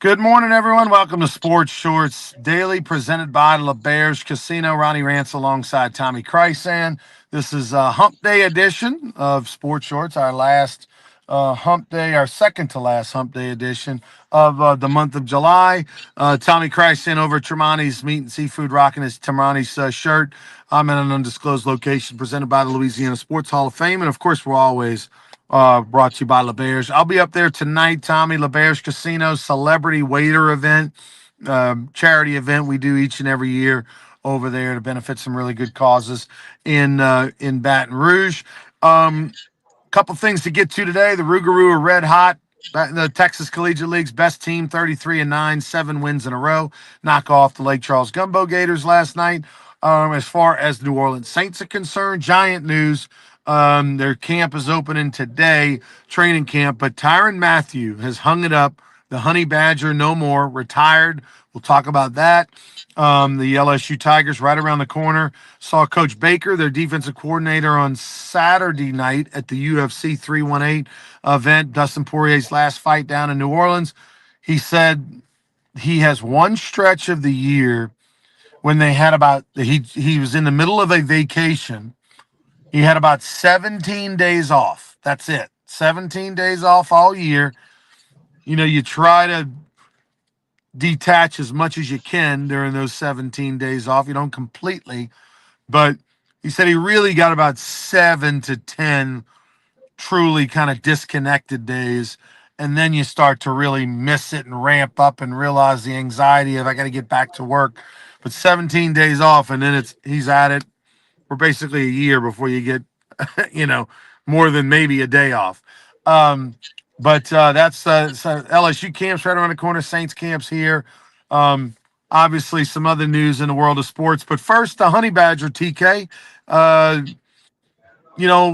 Good morning, everyone. Welcome to Sports Shorts Daily, presented by LeBears Casino. Ronnie Rance alongside Tommy Krysan. This is a Hump Day edition of Sports Shorts, our last Hump Day, our second to last Hump Day edition of the month of July. Tommy Krysan over at Tremonti's Meat and Seafood, rocking his Tremonti's shirt. I'm in an undisclosed location, presented by the Louisiana Sports Hall of Fame, and of course, we're always brought to you by LeBears. I'll be up there tonight, Tommy. LeBears Casino celebrity waiter event, charity event we do each and every year over there to benefit some really good causes in Baton Rouge. Couple things to get to today. The Rougarou are red hot. The Texas Collegiate League's best team, 33-9, 7 wins in a row. Knock off the Lake Charles Gumbo Gators last night. As far as the New Orleans Saints are concerned, giant news. Their camp is opening today, training camp, but Tyrann Mathieu has hung it up. The Honey Badger, no more, retired. We'll talk about that. The LSU Tigers right around the corner. Saw Coach Baker, their defensive coordinator, on Saturday night at the UFC 318 event, Dustin Poirier's last fight down in New Orleans. He said he has one stretch of the year when they had he was in the middle of a vacation. He had about 17 days off. That's it. 17 days off all year. You know, you try to detach as much as you can during those 17 days off. You don't completely, but he said he really got about 7 to 10 truly kind of disconnected days. And then you start to really miss it and ramp up and realize the anxiety of I got to get back to work. But 17 days off, and then he's at it for basically a year before you get, more than maybe a day off. But that's so LSU camps right around the corner. Saints camps here. Obviously, some other news in the world of sports. But first, the Honey Badger, TK.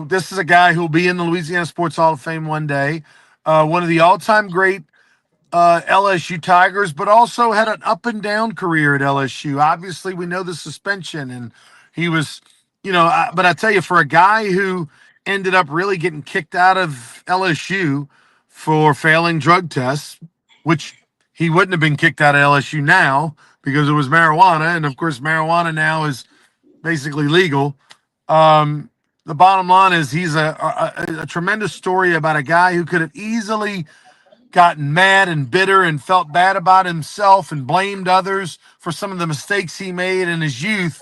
This is a guy who will be in the Louisiana Sports Hall of Fame one day. One of the all-time great LSU Tigers, but also had an up and down career at LSU. Obviously, we know the suspension, and he was, but I tell you, for a guy who ended up really getting kicked out of LSU for failing drug tests, which he wouldn't have been kicked out of LSU now because it was marijuana, and of course, marijuana now is basically legal. The bottom line is he's a tremendous story about a guy who could have easily gotten mad and bitter and felt bad about himself and blamed others for some of the mistakes he made in his youth,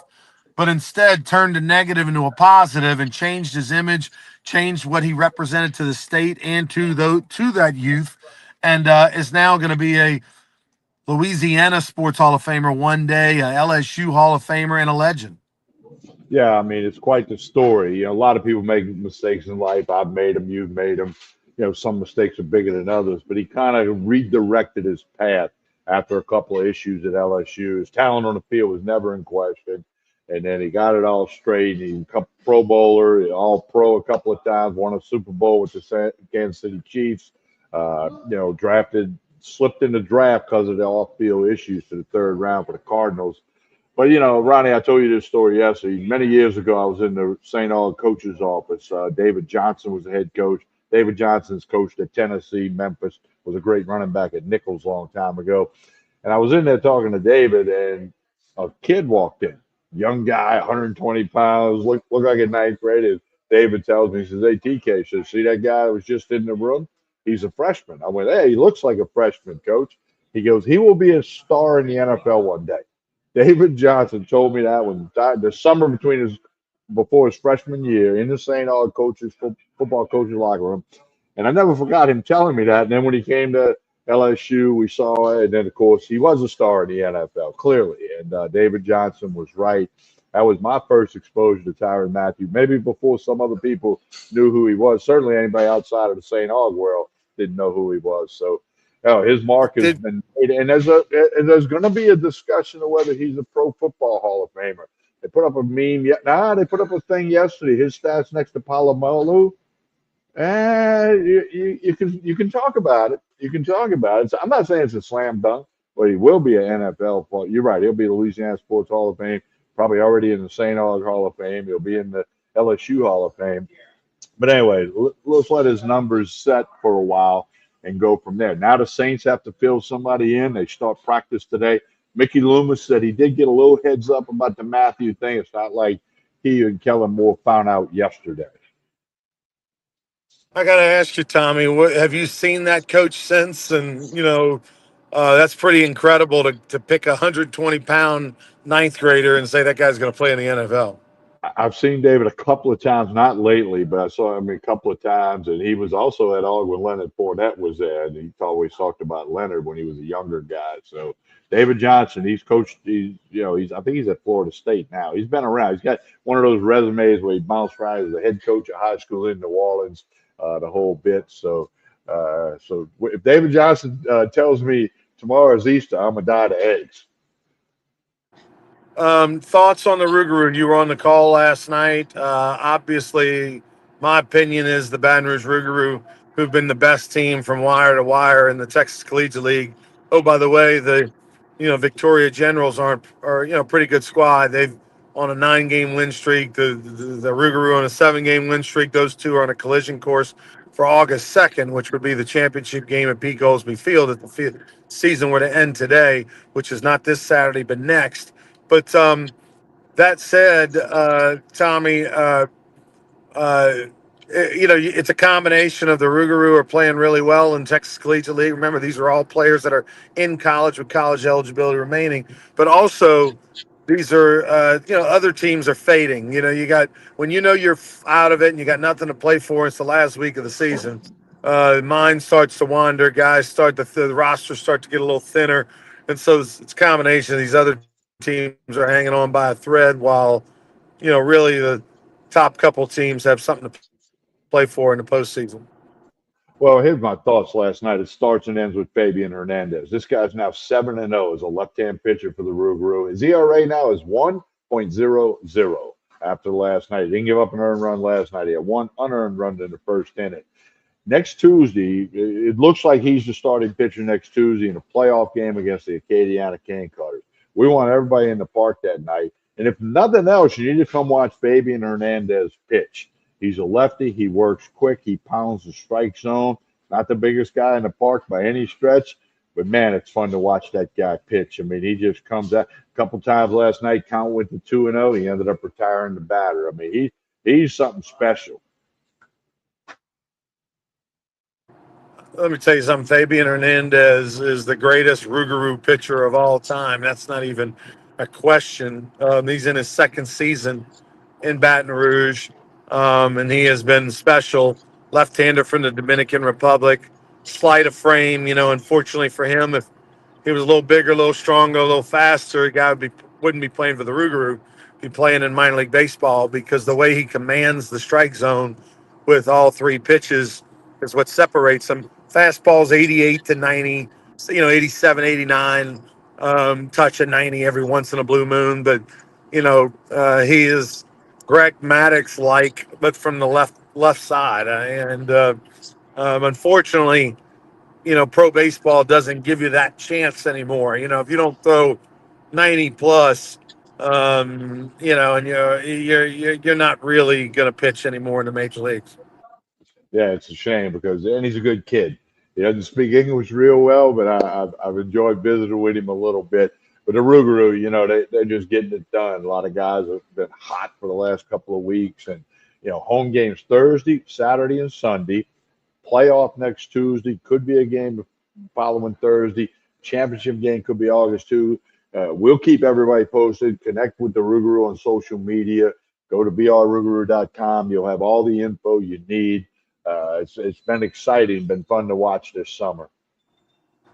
but instead turned a negative into a positive and changed his image, changed what he represented to the state and to that youth, and is now going to be a Louisiana Sports Hall of Famer one day, a LSU Hall of Famer, and a legend. Yeah, I mean, it's quite the story. A lot of people make mistakes in life. I've made them, you've made them. Some mistakes are bigger than others, but he kind of redirected his path after a couple of issues at LSU. His talent on the field was never in question, and then he got it all straight. He was a Pro Bowler, all Pro a couple of times, won a Super Bowl with the Kansas City Chiefs. Slipped in the draft because of the off-field issues to the third round for the Cardinals. But, Ronnie, I told you this story yesterday. Many years ago, I was in the St. Aug coach's office. David Johnson was the head coach. David Johnson's coached at Tennessee, Memphis, was a great running back at Nichols a long time ago. And I was in there talking to David, and a kid walked in. Young guy, 120 pounds, looked like a ninth grader. David tells me, he says, hey, TK, says, see that guy that was just in the room? He's a freshman. I went, hey, he looks like a freshman, coach. He goes, he will be a star in the NFL one day. David Johnson told me that when the summer before his freshman year in the St. Aug football coaches locker room, and I never forgot him telling me that. And then when he came to LSU, we saw it, and then of course he was a star in the NFL clearly. And David Johnson was right. That was my first exposure to Tyrann Mathieu. Maybe before some other people knew who he was. Certainly anybody outside of the St. Aug world didn't know who he was. So. Oh, his mark has been made, and there's going to be a discussion of whether he's a Pro Football Hall of Famer. They put up a meme. They put up a thing yesterday. His stats next to Palomalu. You can talk about it. You can talk about it. So I'm not saying it's a slam dunk, but he will be an NFL. You're right. He'll be the Louisiana Sports Hall of Fame. Probably already in the St. Aug Hall of Fame. He'll be in the LSU Hall of Fame. But anyway, let's let his numbers set for a while. and go from there. Now the Saints have to fill somebody in. They start practice today. Mickey Loomis said he did get a little heads up about the Matthew thing. It's not like he and Kellen Moore found out yesterday. I got to ask you, Tommy, have you seen that coach since? And, that's pretty incredible to pick a 120-pound ninth grader and say that guy's going to play in the NFL. I've seen David a couple of times, not lately, but I saw him a couple of times, and he was also at Aug when Leonard Fournette was there, and he always talked about Leonard when he was a younger guy. So David Johnson, he's coached. He's I think he's at Florida State now. He's been around. He's got one of those resumes where he bounced right as a head coach of high school in New Orleans, the whole bit. So if David Johnson tells me tomorrow is Easter, I'm gonna die to eggs. Thoughts on the Rougarou? You were on the call last night. Obviously, my opinion is the Baton Rouge Rougarou, who've been the best team from wire to wire in the Texas Collegiate League. Oh, by the way, the Victoria Generals are pretty good squad. They've on a 9-game win streak. The Rougarou on a 7-game win streak. Those two are on a collision course for August 2nd, which would be the championship game at Pete Goldsby Field if the season were to end today, which is not this Saturday but next. But that said, Tommy, uh, it's a combination of the Rougarou are playing really well in Texas Collegiate League. Remember, these are all players that are in college with college eligibility remaining, but also these are other teams are fading. You got when you're out of it and you got nothing to play for. It's the last week of the season. Mind starts to wander. Guys the rosters start to get a little thinner, and so it's a combination of these other teams are hanging on by a thread while really the top couple teams have something to play for in the postseason. Well, here's my thoughts last night. It starts and ends with Fabian Hernandez. This guy's now 7-0 as a left-hand pitcher for the Rougarou. His ERA now is 1.00 after last night. He didn't give up an earned run last night. He had one unearned run in the first inning. Next Tuesday, it looks like he's the starting pitcher next Tuesday in a playoff game against the Acadiana Cane Cutters. We want everybody in the park that night. And if nothing else, you need to come watch Fabian Hernandez pitch. He's a lefty. He works quick. He pounds the strike zone. Not the biggest guy in the park by any stretch, but man, it's fun to watch that guy pitch. I mean, he just comes out a couple times last night. Count went to 2-0. He ended up retiring the batter. I mean, he's something special. Let me tell you something. Fabian Hernandez is the greatest Rougarou pitcher of all time. That's not even a question. He's in his second season in Baton Rouge, and he has been special. Left-hander from the Dominican Republic, slight of frame. Unfortunately for him, if he was a little bigger, a little stronger, a little faster, the guy wouldn't be playing for the Rougarou. Be playing in minor league baseball because the way he commands the strike zone with all three pitches is what separates him. Fastball's 88 to 90, 87, 89, touch at 90 every once in a blue moon. But, he is Greg Maddox like, but from the left side. And unfortunately, pro baseball doesn't give you that chance anymore. If you don't throw 90 plus, and you're not really going to pitch anymore in the major leagues. Yeah, it's a shame because and he's a good kid. He doesn't speak English real well, but I've enjoyed visiting with him a little bit. But the Rougarou, they're just getting it done. A lot of guys have been hot for the last couple of weeks, and home games Thursday, Saturday, and Sunday. Playoff next Tuesday. Could be a game following Thursday. Championship game could be August 2. We'll keep everybody posted. Connect with the Rougarou on social media. Go to brrougarou.com. You'll have all the info you need. It's been exciting, been fun to watch this summer.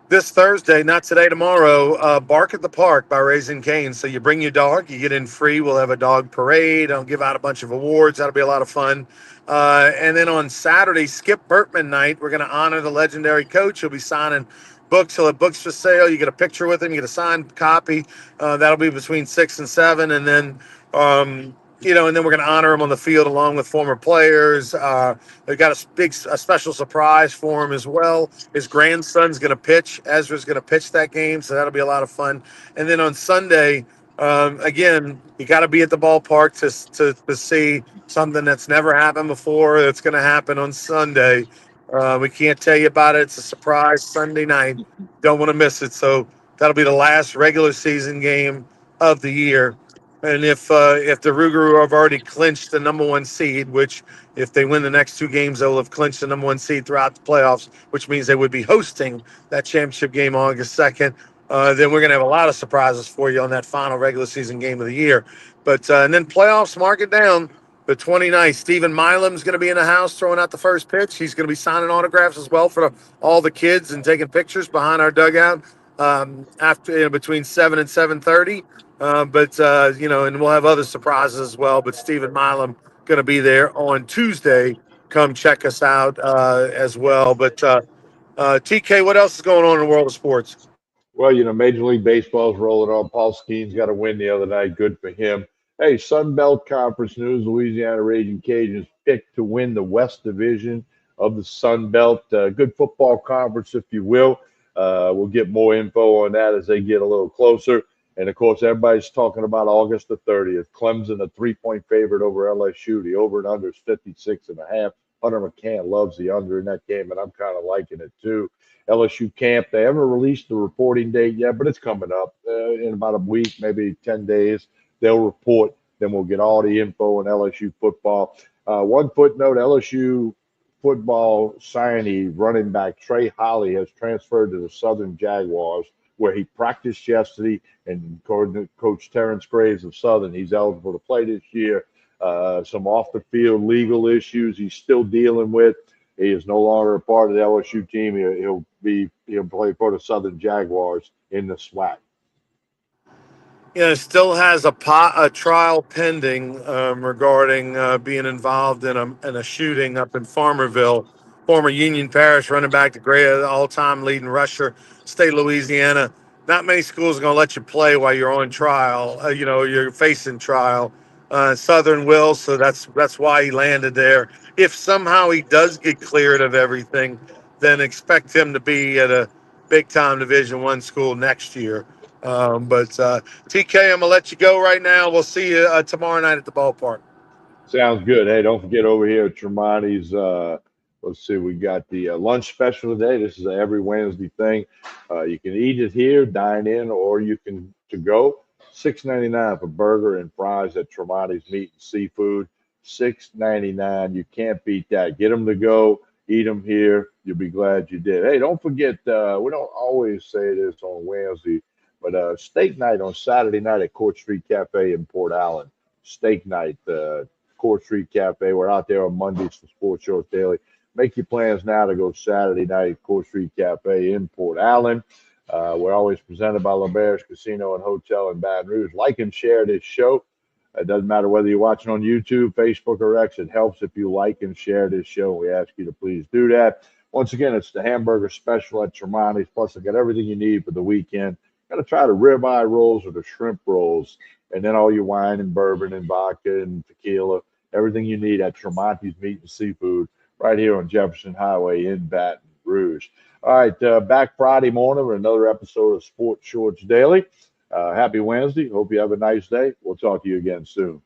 This Thursday, not today, tomorrow, Bark at the Park by Raising Cane's. So you bring your dog, you get in free. We'll have a dog parade. I'll give out a bunch of awards. That'll be a lot of fun. And then on Saturday, Skip Burtman night, we're going to honor the legendary coach. He'll be signing books. He'll have books for sale. You get a picture with him. You get a signed copy. That'll be between 6 and 7. And then and then we're going to honor him on the field along with former players. They've got a special surprise for him as well. His grandson's going to pitch. Ezra's going to pitch that game, so that'll be a lot of fun. And then on Sunday, again, you got to be at the ballpark to see something that's never happened before. That's going to happen on Sunday. We can't tell you about it. It's a surprise Sunday night. Don't want to miss it. So that'll be the last regular season game of the year. And if the Rougarou have already clinched the number one seed, which if they win the next two games, they'll have clinched the number one seed throughout the playoffs, which means they would be hosting that championship game August 2nd. Then we're going to have a lot of surprises for you on that final regular season game of the year. But and then playoffs, mark it down. The 29th, Stephen Milam's going to be in the house throwing out the first pitch. He's going to be signing autographs as well for all the kids and taking pictures behind our dugout after between 7 and 7:30. And we'll have other surprises as well. But Stephen Milam going to be there on Tuesday. Come check us out as well. But TK, what else is going on in the world of sports? Well, Major League Baseball's rolling on. Paul Skeens got a win the other night. Good for him. Hey, Sun Belt Conference news. Louisiana Raging Cajuns picked to win the West Division of the Sun Belt. Good football conference, if you will. We'll get more info on that as they get a little closer. And, of course, everybody's talking about August the 30th. Clemson, a 3-point favorite over LSU. The over and under is 56.5. Hunter McCann loves the under in that game, and I'm kind of liking it too. LSU camp. They haven't released the reporting date yet, but it's coming up in about a week, maybe 10 days. They'll report. Then we'll get all the info on LSU football. One footnote, LSU football signee running back Trey Holly has transferred to the Southern Jaguars, where he practiced yesterday. And according to Coach Terrence Graves of Southern, he's eligible to play this year. Some off-the-field legal issues he's still dealing with. He is no longer a part of the LSU team. He'll play for the Southern Jaguars in the SWAC. Yeah, it still has a trial pending regarding being involved in a shooting up in Farmerville. Former Union Parish running back, the great all-time leading rusher, state of Louisiana. Not many schools are going to let you play while you're on trial. You're facing trial. Southern will, so that's why he landed there. If somehow he does get cleared of everything, then expect him to be at a big-time Division I school next year. But TK, I'm gonna let you go right now. We'll see you tomorrow night at the ballpark. Sounds good. Hey, don't forget over here at Tremonti's. Let's see, we got the lunch special today. This is an every Wednesday thing. You can eat it here, dine in, or you can to go. $6.99 for burger and fries at Tremonti's Meat and Seafood. $6.99. You can't beat that. Get them to go. Eat them here. You'll be glad you did. Hey, don't forget. We don't always say this on Wednesday, but steak night on Saturday night at Court Street Cafe in Port Allen. Steak night. Court Street Cafe. We're out there on Mondays for Sports Shorts Daily. Make your plans now to go Saturday night at Court Street Cafe in Port Allen. We're always presented by LeBair's Casino and Hotel in Baton Rouge. Like and share this show. It doesn't matter whether you're watching on YouTube, Facebook, or X. It helps if you like and share this show. We ask you to please do that. Once again, it's the hamburger special at Tremonti's. Plus, I got everything you need for the weekend. Got to try the ribeye rolls or the shrimp rolls, and then all your wine and bourbon and vodka and tequila, everything you need at Tremonti's Meat and Seafood right here on Jefferson Highway in Baton Rouge. All right, back Friday morning with another episode of Sports Shorts Daily. Happy Wednesday. Hope you have a nice day. We'll talk to you again soon.